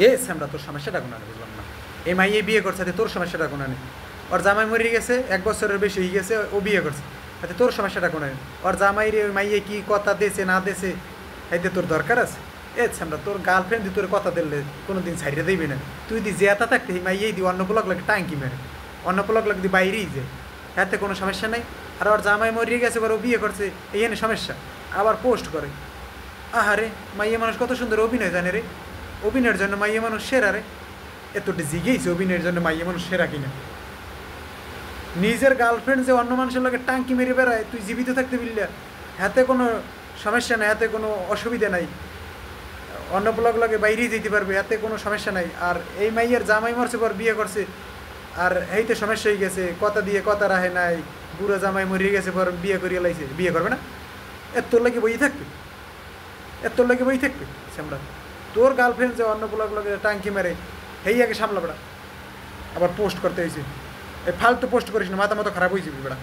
এ স্যামরা তোর সমস্যাটা কোনো নেই বুঝলাম না। এই মাইয়ে বিয়ে করছে তোর সমস্যাটা কোনো নেই। ওর জামাই মরে গেছে 1 বছরের বেশি হয়ে গেছে, ও বিয়ে করছে, তাতে তোর সমস্যাটা কোনো নেই। ওর জামাই রে ওই মাইয়ে কি কথা দিয়েছে না দিয়েছে এতে তোর দরকার আছে? এ স্যামরা তোর গার্লফ্রেন্ড দি তোর কথা দিলে কোনো দিন ছাইড়ে দিবি না। তুই দি জেতা থাকতে এই মাইয়েই দি অন্য ব্লক লাগে টাঙ্কি মেরে, অন্য ব্লক লাগে দি বাইরেই যে, এতে কোনো সমস্যা নেই। আর ওর জামাই মরিয়ে গেছে এবার ও বিয়ে করছে এইখানে সমস্যা, আবার পোস্ট করে। আহারে মাইয়া মানুষ কত সুন্দর অভিনয় জানে রে, অভিনয়ের জন্য মাইয়া মানুষ সেরা রে। এতটা জিগেইছে অভিনয়ের জন্য মাইয়া মানুষ সেরা কিনা। নিজের গার্লফ্রেন্ড যে অন্য মানুষের লোকের টাঙ্কি মেরে বেড়ায় তুই জীবিত থাকতে বিল্লা, হাতে কোনো সমস্যা নাই, হাতে কোনো অসুবিধা নাই, অন্য ব্লগ লাগে বাইরেই যেতে পারবে, এতে কোনো সমস্যা নাই। আর এই মাইয়ের জামাই মরছে পর বিয়ে করছে, আর এইতে সমস্যা হয়ে গেছে, কথা দিয়ে কথা রাহে নাই, বুড়ো জামাই মরিয়ে গেছে পর বিয়ে করিয়ে লাইছে, বিয়ে করবে না? তোর লাগে বই থাকবে, তোর লাগে বই থাকবে আমরা। তোর গার্লফ্রেন্ড যে অন্য ব্লগ লাগে টাঙ্কি মেরে হেই আগে সামলা বেড়া, আবার পোস্ট করতে হয়েছে। এই ফালতু পোস্ট করিস না, মাথা মতো খারাপ হয়ে যাবি বেড়া।